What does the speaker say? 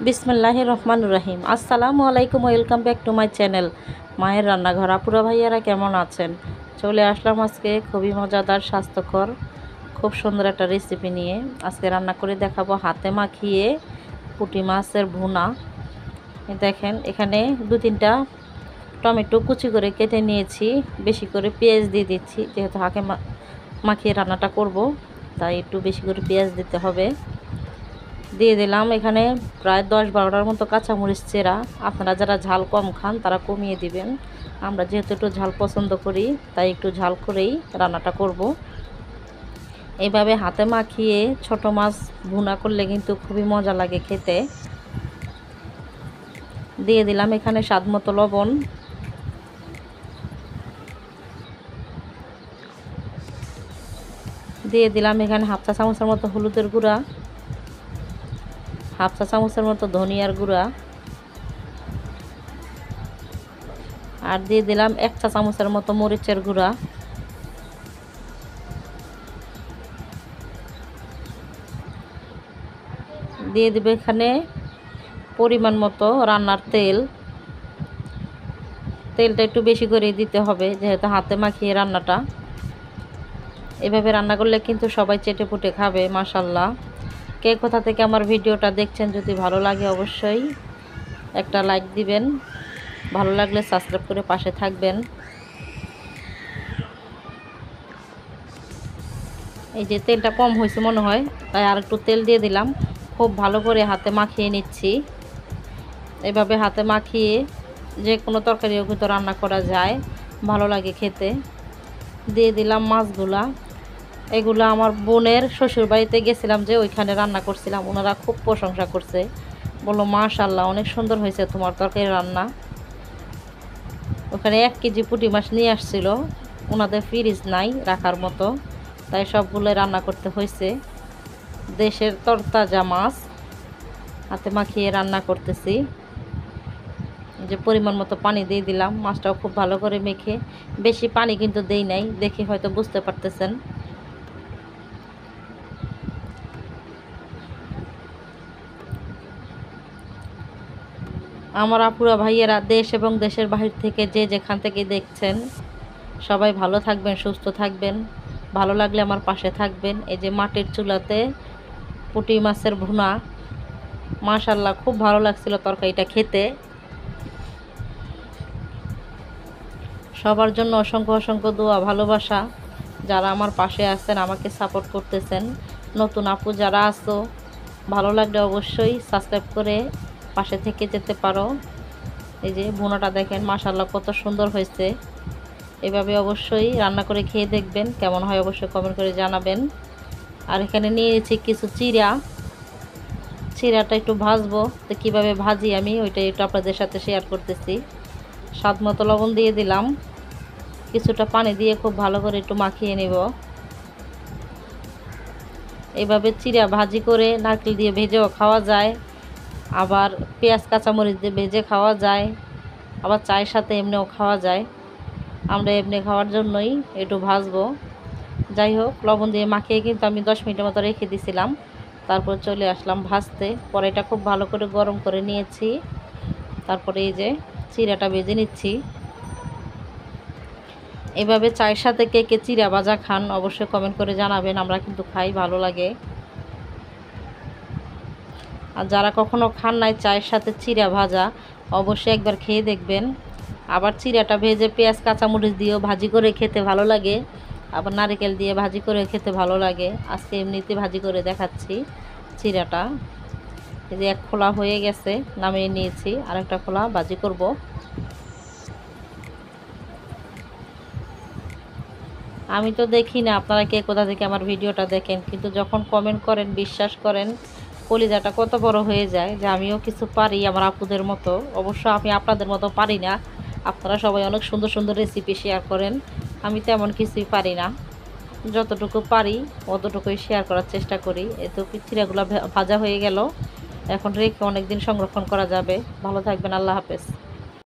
বিসমিল্লাহির রহমানির রহিম। আসসালামু আলাইকুম, welcome back to my channel মায়ের রান্নাঘর। আপুরা ভাইয়ারা কেমন আছেন? চলে আসলাম আজকে খুবই মজাদার, স্বাস্থ্যকর, খুব সুন্দর একটা রেসিপি নিয়ে। আজকে রান্না করে দেখাবো হাতে মাখিয়ে পুঁটি মাছের ভুনা। দেখেন, এখানে 2-3টা টমেটো কুচি করে কেটে নিয়েছি, বেশি করে পেঁয়াজ দিয়ে দিচ্ছি, যেহেতু হাতে মাখিয়ে রান্নাটা করব তাই একটু বেশি করে পেঁয়াজ দিতে হবে। দিয়ে দিলাম এখানে প্রায় 10-12টার মতো কাঁচামরিচ চেরা। আপনারা যারা ঝাল কম খান তারা কমিয়ে দিবেন। আমরা যেহেতু একটু ঝাল পছন্দ করি তাই একটু ঝাল করেই রান্নাটা করব। এইভাবে হাতে মাখিয়ে ছোট মাছ ভুনা করলে কিন্তু খুবই মজা লাগে খেতে। দিয়ে দিলাম এখানে স্বাদমতো লবণ, দিয়ে দিলাম এখানে হাফ চা চামচের মতো হলুদের গুঁড়া, হাফ চা চামচের মতো ধনিয়ার গুঁড়া, আর দিয়ে দিলাম 1 চা চামচের মতো মরিচের গুঁড়া। দিয়ে দেবে এখানে পরিমাণ মতো রান্নার তেল। তেলটা একটু বেশি করে দিতে হবে, যেহেতু হাতে মাখিয়ে রান্নাটা। এভাবে রান্না করলে কিন্তু সবাই চেটে পুটে খাবে মাশাল্লাহ। কে কোথা থেকে আমার ভিডিওটা দেখছেন, যদি ভালো লাগে অবশ্যই একটা লাইক দিবেন, ভালো লাগলে সাবস্ক্রাইব করে পাশে থাকবেন। এই যে তেলটা কম হয়েছে মনে হয়, তাই আর একটু তেল দিয়ে দিলাম। খুব ভালো করে হাতে মাখিয়ে নিচ্ছি। এভাবে হাতে মাখিয়ে যে কোনো তরকারিও কিন্তু রান্না করা যায়, ভালো লাগে খেতে। দিয়ে দিলাম মাছগুলা। এগুলো আমার বোনের শ্বশুর বাড়িতে গেছিলাম, যে ওইখানে রান্না করছিলাম, ওনারা খুব প্রশংসা করছে, বললো মাশাল্লাহ অনেক সুন্দর হয়েছে তোমার তরকারি রান্না। ওখানে 1 কেজি পুঁটি মাছ নিয়ে আসছিল, ওনাদের ফ্রিজ নাই রাখার মতো, তাই সবগুলো রান্না করতে হয়েছে। দেশের তরতাজা মাছ হাতে মাখিয়ে রান্না করতেছি। যে পরিমাণ মতো পানি দিয়ে দিলাম, মাছটাও খুব ভালো করে মেখে, বেশি পানি কিন্তু দেই নাই, দেখে হয়তো বুঝতে পারতেছেন। আমার আপুরা ভাইয়েরা দেশ এবং দেশের বাহির থেকে যে যেখান থেকে দেখছেন, সবাই ভালো থাকবেন, সুস্থ থাকবেন, ভালো লাগলে আমার পাশে থাকবেন। এই যে মাটির চুলাতে পুঁটি মাছের ভুনা, মাশাল্লাহ খুব ভালো লাগছিল তরকারিটা খেতে। সবার জন্য অসংখ্য অসংখ্য দোয়া, ভালোবাসা। যারা আমার পাশে আছেন, আমাকে সাপোর্ট করতেছেন, নতুন আপু যারা আছো, ভালো লাগলে অবশ্যই সাবস্ক্রাইব করে পাশে থেকে যেতে পারো। এই যে ভুনাটা দেখেন মাশাল্লাহ কত সুন্দর হয়েছে। এভাবে অবশ্যই রান্না করে খেয়ে দেখবেন, কেমন হয় অবশ্যই কমেন্ট করে জানাবেন। আর এখানে নিয়েছি কিছু চিড়াটা একটু ভাজবো, তো কীভাবে ভাজি আমি ওইটা একটু আপনাদের সাথে শেয়ার করতেছি। স্বাদ মতো লবণ দিয়ে দিলাম, কিছুটা পানি দিয়ে খুব ভালো করে একটু মাখিয়ে নেব। এইভাবে চিড়া ভাজি করে নারকেল দিয়ে ভেজেও খাওয়া যায়, আবার পেঁয়াজ কাঁচামরিচ দিয়ে ভেজে খাওয়া যায়, আবার চায়ের সাথে এমনিও খাওয়া যায়। আমরা এমনি খাওয়ার জন্যই একটু ভাজবো। যাই হোক, লবণ দিয়ে মাখিয়ে কিন্তু আমি 10 মিনিটের মতো রেখে দিয়েছিলাম, তারপর চলে আসলাম ভাজতে। পরে এটা খুব ভালো করে গরম করে নিয়েছি, তারপরে এই যে চিড়াটা ভেজে নিচ্ছি। এভাবে চায়ের সাথে কে কে চিড়া ভাজা খান অবশ্যই কমেন্ট করে জানাবেন, আমরা কিন্তু খাই, ভালো লাগে। আর যারা কখনো খান নাই চায়ের সাথে চিড়া ভাজা, অবশ্যই একবার খেয়ে দেখবেন। আবার চিড়াটা ভেজে পেঁয়াজ কাঁচামরিচ দিয়েও ভাজি করে খেতে ভালো লাগে, আবার নারকেল দিয়ে ভাজি করে খেতে ভালো লাগে। আজকে এমনিতে ভাজি করে দেখাচ্ছি চিড়াটা। এই যে 1 খোলা হয়ে গেছে, নামিয়ে নিয়েছি, আরেকটা খোলা ভাজি করব। আমি তো দেখি না আপনারা কে কোথা থেকে আমার ভিডিওটা দেখেন, কিন্তু যখন কমেন্ট করেন, বিশ্বাস করেন, কলিজাটা কত বড় হয়ে যায় যে আমিও কিছু পারি আমার আপুদের মতো। অবশ্য আমি আপনাদের মতো পারি না, আপনারা সবাই অনেক সুন্দর সুন্দর রেসিপি শেয়ার করেন, আমি তেমন কিছুই পারি না। যতটুকু পারি অতটুকুই শেয়ার করার চেষ্টা করি। এত চিড়াগুলো ভাজা হয়ে গেল, এখন রেখে অনেক দিন সংরক্ষণ করা যাবে। ভালো থাকবেন, আল্লাহ হাফেজ।